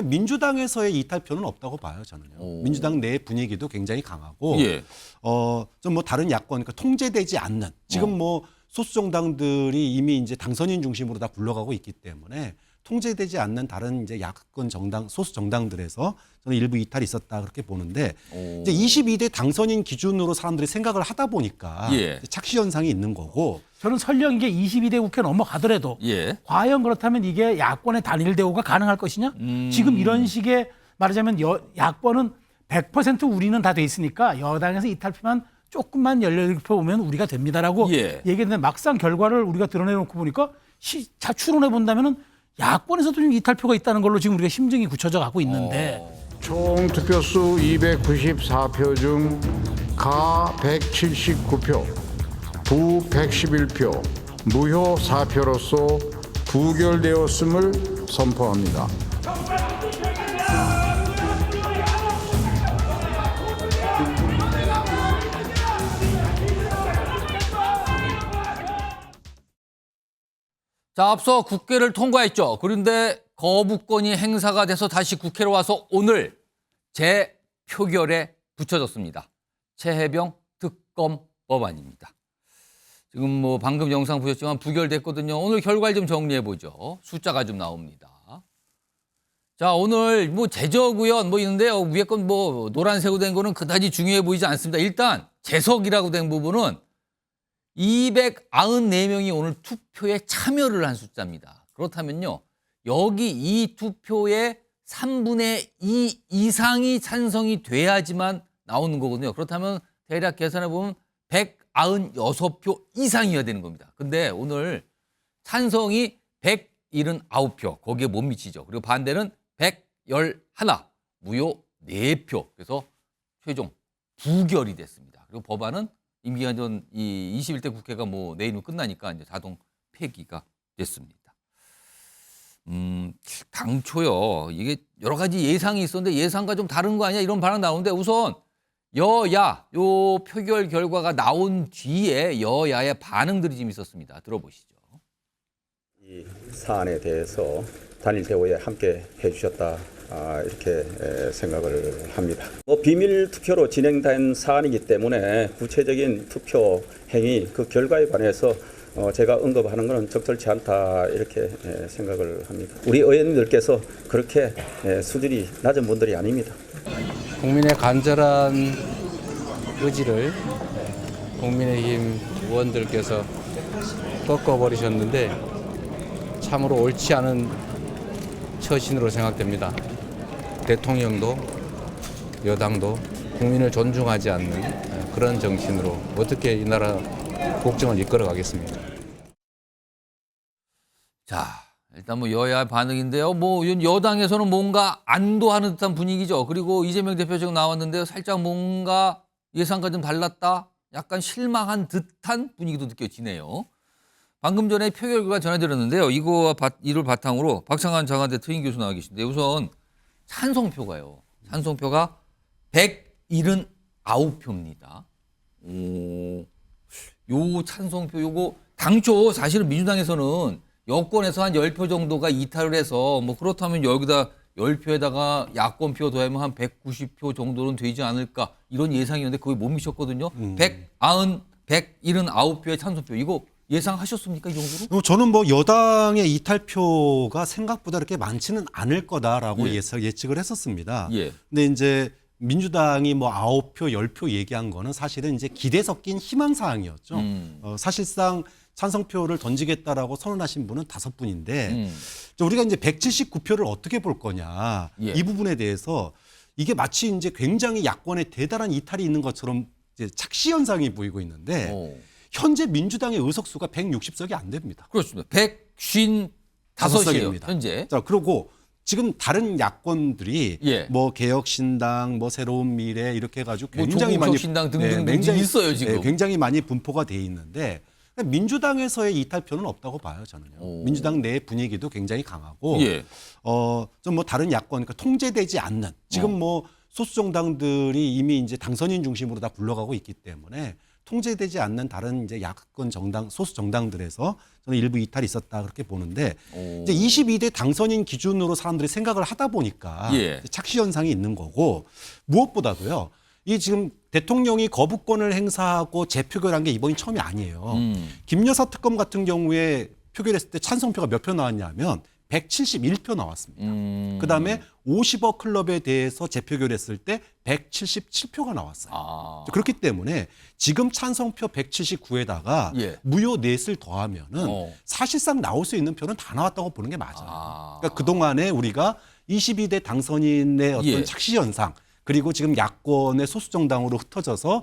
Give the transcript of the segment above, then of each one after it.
민주당에서의 이탈표는 없다고 봐요, 저는요. 민주당 내 분위기도 굉장히 강하고, 예. 좀 뭐 다른 야권, 그러니까 통제되지 않는, 지금 뭐 소수 정당들이 이미 이제 당선인 중심으로 다 굴러가고 있기 때문에 통제되지 않는 다른 이제 야권 정당, 소수 정당들에서 저는 일부 이탈이 있었다 그렇게 보는데, 이제 22대 당선인 기준으로 사람들이 생각을 하다 보니까 예. 착시 현상이 있는 거고. 저는 설령 이게 22대 국회 넘어가더라도 예. 과연 그렇다면 이게 야권의 단일 대우가 가능할 것이냐? 지금 이런 식의 말하자면 야권은 100% 우리는 다 돼 있으니까 여당에서 이탈표만 조금만 18표 오면 우리가 됩니다라고 예. 얘기했는데 막상 결과를 우리가 드러내놓고 보니까 추론해 본다면은 야권에서도 좀 이탈표가 있다는 걸로 지금 우리가 심증이 굳혀져 가고 있는데 총 득표수 294표 중 가 179표, 부 111표, 무효 4표로서 부결되었음을 선포합니다. 자, 앞서 국회를 통과했죠. 그런데 거부권이 행사가 돼서 다시 국회로 와서 오늘 재표결에 붙여졌습니다. 최혜병 특검 법안입니다. 지금 뭐 방금 영상 보셨지만 부결됐거든요. 오늘 결과를 좀 정리해 보죠. 숫자가 좀 나옵니다. 자, 오늘 뭐 제적의원 뭐 있는데요. 위에 건 뭐 노란색으로 된 거는 그다지 중요해 보이지 않습니다. 일단 재석이라고 된 부분은 294명이 오늘 투표에 참여를 한 숫자입니다. 그렇다면요, 여기 이 투표의 3분의 2 이상이 찬성이 돼야지만 나오는 거거든요. 그렇다면 대략 계산해 보면 196표 이상이어야 되는 겁니다. 근데 오늘 찬성이 179표, 거기에 못 미치죠. 그리고 반대는 111, 무효 4표. 그래서 최종 부결이 됐습니다. 그리고 법안은 임기가 전 이 21대 국회가 뭐 내일은 끝나니까 이제 자동 폐기가 됐습니다. 당초요, 이게 여러 가지 예상이 있었는데 예상과 좀 다른 거 아니야? 이런 반응 나오는데 우선 여야 요 표결 결과가 나온 뒤에 여야의 반응들이 좀 있었습니다. 들어보시죠. 이 사안에 대해서 단일 대우에 함께 해주셨다. 이렇게 생각을 합니다. 비밀 투표로 진행된 사안이기 때문에 구체적인 투표 행위 그 결과에 관해서 제가 언급하는 것은 적절치 않다 이렇게 생각을 합니다. 우리 의원님들께서 그렇게 수준이 낮은 분들이 아닙니다. 국민의 간절한 의지를 국민의힘 의원들께서 꺾어버리셨는데 참으로 옳지 않은 처신으로 생각됩니다. 대통령도 여당도 국민을 존중하지 않는 그런 정신으로 어떻게 이 나라 국정을 이끌어가겠습니까? 자, 일단 뭐 여야 반응인데요. 뭐 여당에서는 뭔가 안도하는 듯한 분위기죠. 그리고 이재명 대표 지금 나왔는데 살짝 뭔가 예상과 좀 달랐다. 약간 실망한 듯한 분위기도 느껴지네요. 방금 전에 표결 결과 전해드렸는데요. 이를 바탕으로 박창환 장관대 특임 교수 나와 계신데 우선 찬성표가요. 찬성표가 179표입니다. 요 찬성표 요거 당초 사실은 민주당에서는 여권에서 한 10표 정도가 이탈을 해서 뭐 그렇다면 여기다 10표에다가 야권표 더하면 한 190표 정도는 되지 않을까 이런 예상이었는데 거의 못 미쳤거든요. 179표의 찬성표 이거 예상하셨습니까, 이 정도로? 저는 뭐 여당의 이탈표가 생각보다 그렇게 많지는 않을 거다라고 예측을 했었습니다. 예. 근데 이제 민주당이 뭐 9표, 10표 얘기한 거는 사실은 이제 기대 섞인 희망 사항이었죠. 사실상 찬성표를 던지겠다라고 선언하신 분은 5분인데 우리가 이제 179표를 어떻게 볼 거냐 예. 이 부분에 대해서 이게 마치 이제 굉장히 야권에 대단한 이탈이 있는 것처럼 이제 착시 현상이 보이고 있는데. 현재 민주당의 의석수가 160석이 안 됩니다. 그렇습니다. 155석이에요, 현재. 자, 그리고 지금 다른 야권들이 예. 뭐 개혁신당, 뭐 새로운 미래 이렇게 해가지고 뭐 굉장히 많이 신당 등등 굉장히 있어요, 지금. 굉장히 많이 분포가 돼 있는데 민주당에서의 이탈표는 없다고 봐요, 저는요. 민주당 내 분위기도 굉장히 강하고 예. 좀 뭐 다른 야권, 그러니까 통제되지 않는 지금 뭐 소수 정당들이 이미 이제 당선인 중심으로 다 굴러가고 있기 때문에 통제되지 않는 다른 이제 야권 정당, 소수 정당들에서 저는 일부 이탈이 있었다 그렇게 보는데 이제 22대 당선인 기준으로 사람들이 생각을 하다 보니까 예. 착시 현상이 있는 거고 무엇보다도요. 이 지금 대통령이 거부권을 행사하고 재표결한 게 이번이 처음이 아니에요. 김여사 특검 같은 경우에 표결했을 때 찬성표가 몇 표 나왔냐면 171표 나왔습니다. 그다음에 50억 클럽에 대해서 재표결했을 때 177표가 나왔어요. 그렇기 때문에 지금 찬성표 179에다가 예. 무효 넷을 더하면은 사실상 나올 수 있는 표는 다 나왔다고 보는 게 맞아요. 그러니까 그동안에 우리가 22대 당선인의 어떤 예. 착시 현상 그리고 지금 야권의 소수 정당으로 흩어져서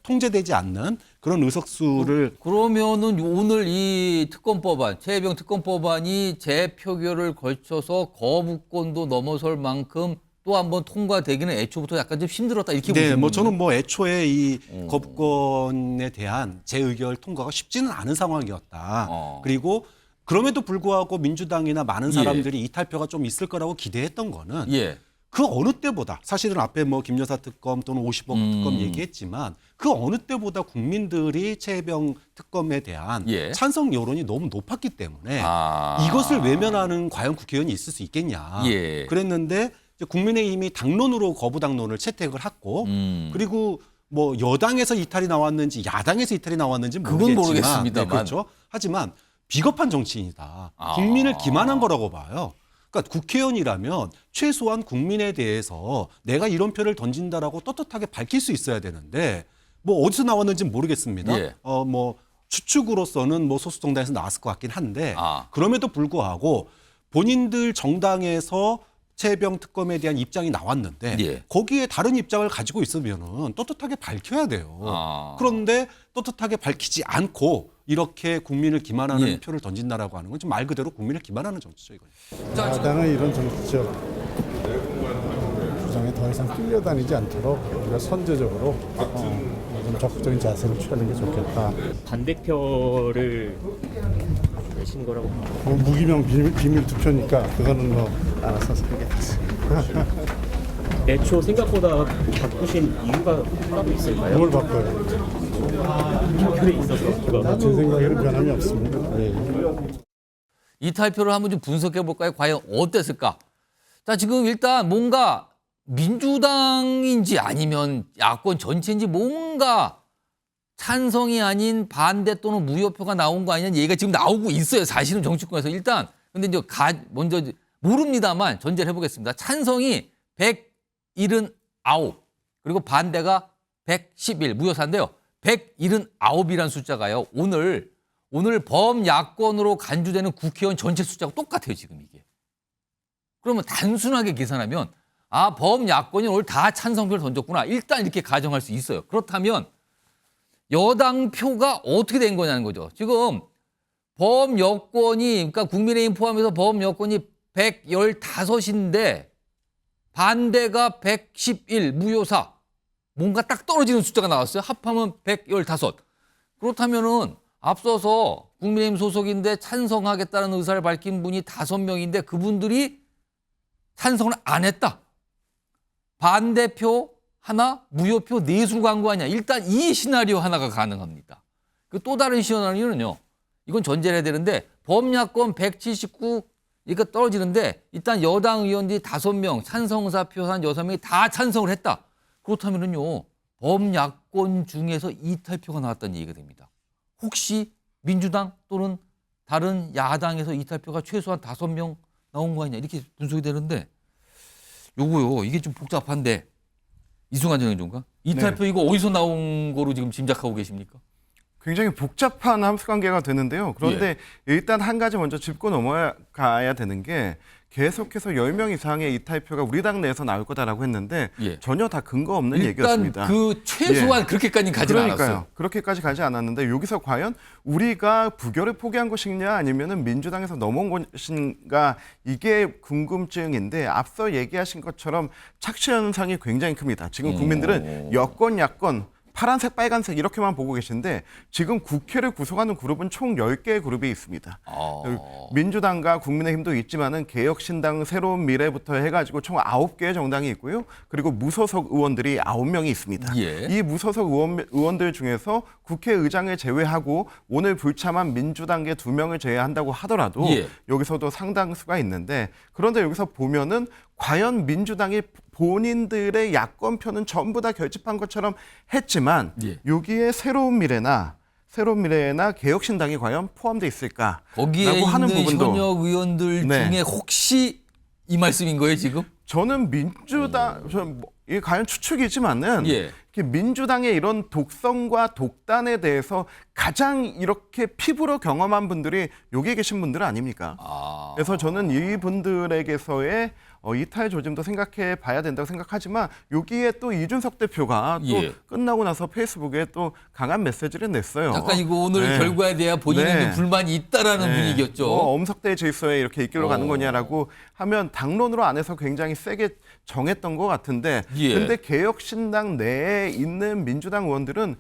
통제되지 않는 그런 의석수를 그러면은 오늘 이 특검법안, 최혜병 특검법안이 재표결을 걸쳐서 거부권도 넘어설 만큼 또 한 번 통과되기는 애초부터 약간 좀 힘들었다 이렇게 네, 보시는 뭐 거예요? 저는 뭐 애초에 이 거부권에 대한 재의결 통과가 쉽지는 않은 상황이었다. 그리고 그럼에도 불구하고 민주당이나 많은 사람들이 이탈표가 좀 있을 거라고 기대했던 거는 예. 그 어느 때보다 사실은 앞에 뭐 김여사 특검 또는 50억 특검 얘기했지만 그 어느 때보다 국민들이 최혜병 특검에 대한 예. 찬성 여론이 너무 높았기 때문에 아. 이것을 외면하는 과연 국회의원이 있을 수 있겠냐. 예. 그랬는데 이제 국민의힘이 당론으로 거부 당론을 채택을 했고 그리고 뭐 여당에서 이탈이 나왔는지 야당에서 이탈이 나왔는지 그건 모르겠지만 모르겠습니다만. 네, 그렇죠. 하지만 비겁한 정치인이다. 국민을 기만한 거라고 봐요. 그러니까 국회의원이라면 최소한 국민에 대해서 내가 이런 표를 던진다라고 떳떳하게 밝힐 수 있어야 되는데 뭐 어디서 나왔는지는 모르겠습니다. 예. 뭐 추측으로서는 뭐 소수 정당에서 나왔을 것 같긴 한데 그럼에도 불구하고 본인들 정당에서 최혜병 특검에 대한 입장이 나왔는데 예. 거기에 다른 입장을 가지고 있으면은 떳떳하게 밝혀야 돼요. 그런데 떳떳하게 밝히지 않고 이렇게 국민을 기만하는 예. 표를 던진다라고 하는 건 좀 말 그대로 국민을 기만하는 정치죠, 이건. 야당의 이런 정치적 주장에 더 이상 끌려다니지 않도록 우리가 선제적으로 좀 적극적인 자세를 취하는 게 좋겠다. 반대표를 내신 거라고 뭐 무기명 비밀 투표니까 그거는 뭐 알아서 하겠습니다. 애초 생각보다 바꾸신 이유가 따로 있을까요? 뭘 바꿔요? 표결에 있어서 제 생각에는 변함이 없습니다. 네. 이탈표를 한번 좀 분석해 볼까요? 과연 어땠을까? 자, 지금 일단 뭔가 민주당인지 아니면 야권 전체인지 뭔가 찬성이 아닌 반대 또는 무효표가 나온 거 아니냐는 얘기가 지금 나오고 있어요. 사실은 정치권에서. 일단 근데 이제 먼저 모릅니다만 전제를 해보겠습니다. 찬성이 179 그리고 반대가 111 무효사인데요. 179이라는 숫자가요. 오늘 범야권으로 간주되는 국회의원 전체 숫자가 똑같아요. 지금 이게. 그러면 단순하게 계산하면 범야권이 오늘 다 찬성표를 던졌구나. 일단 이렇게 가정할 수 있어요. 그렇다면 여당 표가 어떻게 된 거냐는 거죠. 지금 범여권이 그러니까 국민의힘 포함해서 범여권이 115인데 반대가 111 무효사 뭔가 딱 떨어지는 숫자가 나왔어요. 합하면 115. 그렇다면은 앞서서 국민의힘 소속인데 찬성하겠다는 의사를 밝힌 분이 5명인데 그분들이 찬성을 안 했다. 반대표 하나, 무효표 내수 간 거 아니야. 일단 이 시나리오 하나가 가능합니다. 그 또 다른 시나리오는요. 이건 전제를 해야 되는데 범야권 179 이거 떨어지는데 일단 여당 의원들이 5명, 찬성사표 한 6명이 다 찬성을 했다. 그렇다면은요. 범야권 중에서 이탈표가 나왔다는 얘기가 됩니다. 혹시 민주당 또는 다른 야당에서 이탈표가 최소한 5명 나온 거 아니냐 이렇게 분석이 되는데 요거요. 이게 좀 복잡한데 이승환 전 의원인가? 이탈표 이거 어디서 나온 거로 지금 짐작하고 계십니까? 굉장히 복잡한 함수관계가 되는데요. 그런데 일단 한 가지 먼저 짚고 넘어가야 되는 게 계속해서 10명 이상의 이탈표가 우리 당 내에서 나올 거다라고 했는데 전혀 다 근거 없는 일단 얘기였습니다. 그 최소한 그렇게까지는 가지는 않았어요. 그렇게까지 가지 않았는데 여기서 과연 우리가 부결을 포기한 것이냐 아니면은 민주당에서 넘어온 것인가 이게 궁금증인데 앞서 얘기하신 것처럼 착시 현상이 굉장히 큽니다. 지금 국민들은 여권 야권 파란색, 빨간색 이렇게만 보고 계신데 지금 국회를 구성하는 그룹은 총 10개의 그룹이 있습니다. 민주당과 국민의힘도 있지만은 개혁신당, 새로운 미래부터 해가지고 총 9개의 정당이 있고요. 그리고 무소속 의원들이 9명이 있습니다. 예. 이 무소속 의원들 중에서 국회의장을 제외하고 오늘 불참한 민주당계 2명을 제외한다고 하더라도 예. 여기서도 상당수가 있는데 그런데 여기서 보면은 과연 민주당이 본인들의 야권표는 전부 다 결집한 것처럼 했지만 예. 여기에 새로운 미래나 개혁신당이 과연 포함되어 있을까? 거기에 라고 하는 있는 부분도 현역 의원들 네. 중에 혹시 이 말씀인 거예요 지금? 저는 이게 과연 추측이지만은 예. 이렇게 민주당의 이런 독성과 독단에 대해서 가장 이렇게 피부로 경험한 분들이 여기에 계신 분들 아닙니까? 그래서 저는 이분들에게서의 이탈 조짐도 생각해 봐야 된다고 생각하지만 여기에 또 이준석 대표가 또 예. 끝나고 나서 페이스북에 또 강한 메시지를 냈어요. 약간 이거 오늘 네. 결과에 대한 본인의 네. 불만이 있다라는 분위기였죠. 엄석대 질서에 이렇게 이끌어 가는 거냐라고 하면 당론으로 안에서 굉장히 세게 정했던 것 같은데 예. 근데 개혁신당 내에 있는 민주당 의원들은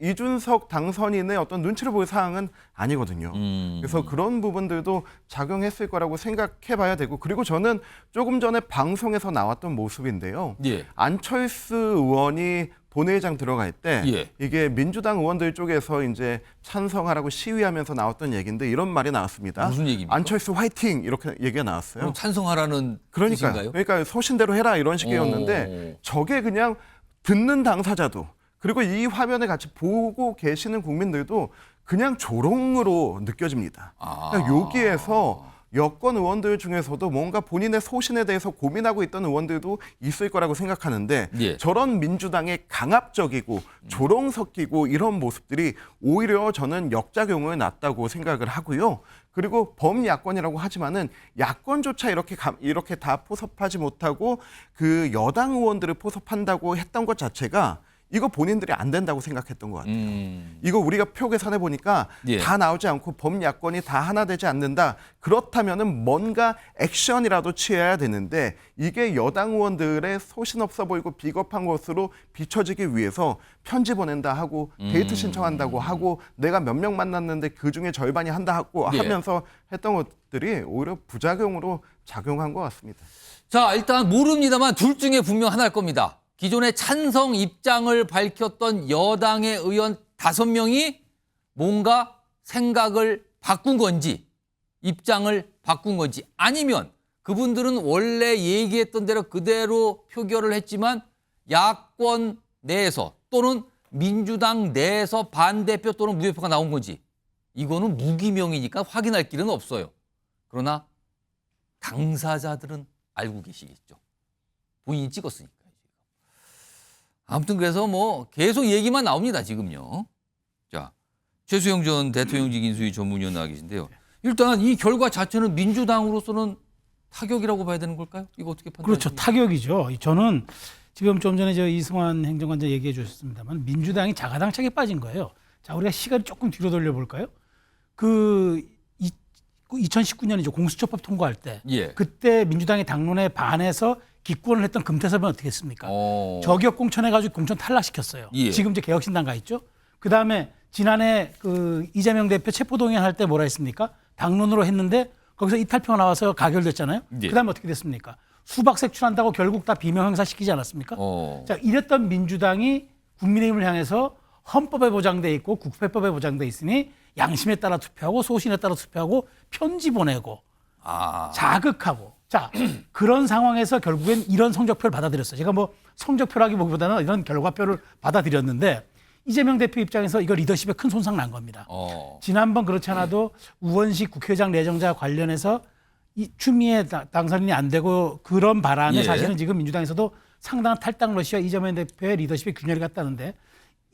이준석 당선인의 어떤 눈치를 볼 사항은 아니거든요. 그래서 그런 부분들도 작용했을 거라고 생각해 봐야 되고 그리고 저는 조금 전에 방송에서 나왔던 모습인데요. 예. 안철수 의원이 본회의장 들어갈 때 예. 이게 민주당 의원들 쪽에서 이제 찬성하라고 시위하면서 나왔던 얘기인데 이런 말이 나왔습니다. 무슨 얘기입니까? 안철수 화이팅 이렇게 얘기가 나왔어요. 그럼 찬성하라는 뜻인가요? 그러니까 소신대로 해라 이런 식이었는데 저게 그냥 듣는 당사자도 그리고 이 화면을 같이 보고 계시는 국민들도 그냥 조롱으로 느껴집니다. 그러니까 여기에서 여권 의원들 중에서도 뭔가 본인의 소신에 대해서 고민하고 있던 의원들도 있을 거라고 생각하는데 예. 저런 민주당의 강압적이고 조롱 섞이고 이런 모습들이 오히려 저는 역작용을 낳았다고 생각을 하고요. 그리고 범야권이라고 하지만은 야권조차 이렇게 다 포섭하지 못하고 그 여당 의원들을 포섭한다고 했던 것 자체가 이거 본인들이 안 된다고 생각했던 것 같아요. 이거 우리가 표 계산해 보니까 예. 다 나오지 않고 범야권이 다 하나 되지 않는다. 그렇다면은 뭔가 액션이라도 취해야 되는데 이게 여당 의원들의 소신 없어 보이고 비겁한 것으로 비춰지기 위해서 편지 보낸다 하고 데이트 신청한다고 하고 내가 몇 명 만났는데 그 중에 절반이 한다 하고 예. 하면서 했던 것들이 오히려 부작용으로 작용한 것 같습니다. 자, 일단 모릅니다만 둘 중에 분명 하나일 겁니다. 기존의 찬성 입장을 밝혔던 여당의 의원 5명이 뭔가 생각을 바꾼 건지 입장을 바꾼 건지 아니면 그분들은 원래 얘기했던 대로 그대로 표결을 했지만 야권 내에서 또는 민주당 내에서 반대표 또는 무효표가 나온 건지 이거는 무기명이니까 확인할 길은 없어요. 그러나 당사자들은 알고 계시겠죠. 본인이 찍었으니까. 아무튼 그래서 뭐 계속 얘기만 나옵니다, 지금요. 자, 최수영 전 대통령직 인수위 전문위원 나와 계신데요. 일단 이 결과 자체는 민주당으로서는 타격이라고 봐야 되는 걸까요? 이거 어떻게 그렇죠. 판단하십니까? 타격이죠. 저는 지금 좀 전에 이승환 행정관장 얘기해 주셨습니다만 민주당이 자가당착에 빠진 거예요. 자, 우리가 시간을 조금 뒤로 돌려볼까요? 2019년이죠. 공수처법 통과할 때. 예. 그때 민주당이 당론에 반해서 기권을 했던 금태섭은 어떻게 했습니까? 저격 공천해가지고 공천 탈락시켰어요. 예. 지금 이제 개혁신당 가 있죠. 그 다음에 지난해 이재명 대표 체포동의안 할 때 뭐라 했습니까? 당론으로 했는데 거기서 이탈표가 나와서 가결됐잖아요. 예. 그 다음에 어떻게 됐습니까? 수박 색출한다고 결국 다 비명 행사시키지 않았습니까? 자, 이랬던 민주당이 국민의힘을 향해서 헌법에 보장돼 있고 국회법에 보장돼 있으니 양심에 따라 투표하고 소신에 따라 투표하고 편지 보내고 자극하고 자 그런 상황에서 결국엔 이런 성적표를 받아들였어요. 제가 뭐 성적표라기보다는 이런 결과표를 받아들였는데 이재명 대표 입장에서 이거 리더십에 큰 손상 난 겁니다. 지난번 그렇지 않아도 우원식 국회의장 내정자 관련해서 이 추미애 당선인이 안 되고 그런 바람에 예. 사실은 지금 민주당에서도 상당한 탈당 러시와 이재명 대표의 리더십에 균열이 갔다는데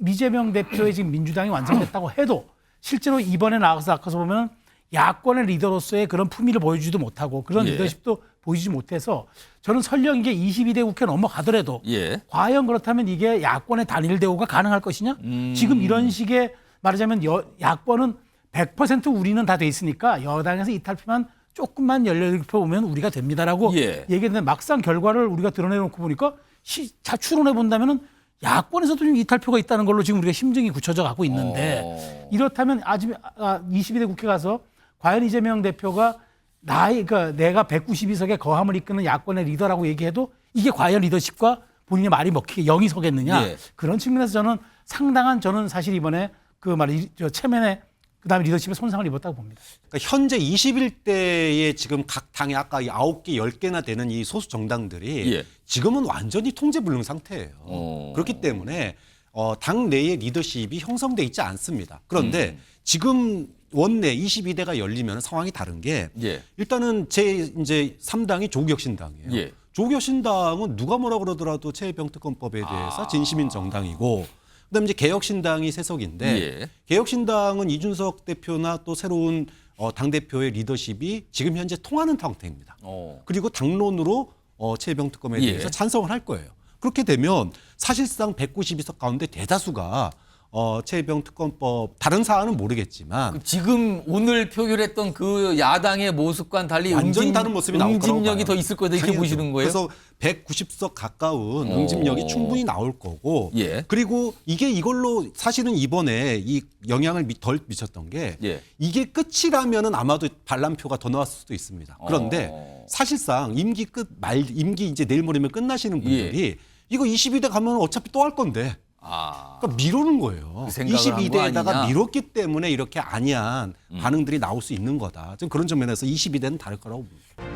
이재명 대표의 지금 민주당이 완성됐다고 해도 실제로 이번에 나와서 보면 야권의 리더로서의 그런 품위를 보여주지도 못하고 그런 예. 리더십도 보이지 못해서 저는 설령 이게 22대 국회 넘어가더라도 예. 과연 그렇다면 이게 야권의 단일 대우가 가능할 것이냐? 지금 이런 식의 말하자면 야권은 100% 우리는 다 돼 있으니까 여당에서 이탈표만 조금만 18표 오면 우리가 됩니다라고 예. 얘기했는데 막상 결과를 우리가 드러내놓고 보니까 추론해 본다면은 야권에서도 지금 이탈표가 있다는 걸로 지금 우리가 심증이 굳혀져 가고 있는데 이렇다면 아직 22대 국회 가서 과연 이재명 대표가 그러니까 내가 192석의 거함을 이끄는 야권의 리더라고 얘기해도 이게 과연 리더십과 본인의 말이 먹히게 영이 서겠느냐. 예. 그런 측면에서 저는 상당한 저는 사실 이번에 그 말이 체면에 그다음에 리더십에 손상을 입었다고 봅니다. 그러니까 현재 21대에 지금 각 당에 아까 9개, 10개나 되는 이 소수 정당들이 예. 지금은 완전히 통제불능 상태예요. 그렇기 때문에 당 내의 리더십이 형성돼 있지 않습니다. 그런데 지금 원내 22대가 열리면 상황이 다른 게 예. 일단은 제 이제 3당이 조국혁신당이에요. 예. 조국혁신당은 누가 뭐라 그러더라도 최혜병특검법에 대해서 진심인 정당이고 그다음에 이제 개혁신당이 세석인데 예. 개혁신당은 이준석 대표나 또 새로운 당대표의 리더십이 지금 현재 통하는 상태입니다. 그리고 당론으로 최혜병특검에 예. 대해서 찬성을 할 거예요. 그렇게 되면 사실상 192석 가운데 대다수가 최혜병특검법 다른 사안은 모르겠지만 지금 오늘 표결했던 그 야당의 모습과는 달리 완전히 다른 모습이 나올 거라고 응집력이 봐요. 더 있을 거다 이렇게 당연하죠. 보시는 거예요? 그래서 190석 가까운 응집력이 충분히 나올 거고 예. 그리고 이게 이걸로 사실은 이번에 이 영향을 덜 미쳤던 게 예. 이게 끝이라면은 아마도 반란표가 더 나왔을 수도 있습니다. 그런데 사실상 임기 임기 이제 내일 모레면 끝나시는 분들이 이거 22대 가면 어차피 또 할 건데 그러니까 미루는 거예요. 그 생각을 한거 22대에다가 아니냐? 미뤘기 때문에 이렇게 안이한 반응들이 나올 수 있는 거다. 좀 그런 측면에서 22대는 다를 거라고 봅니다.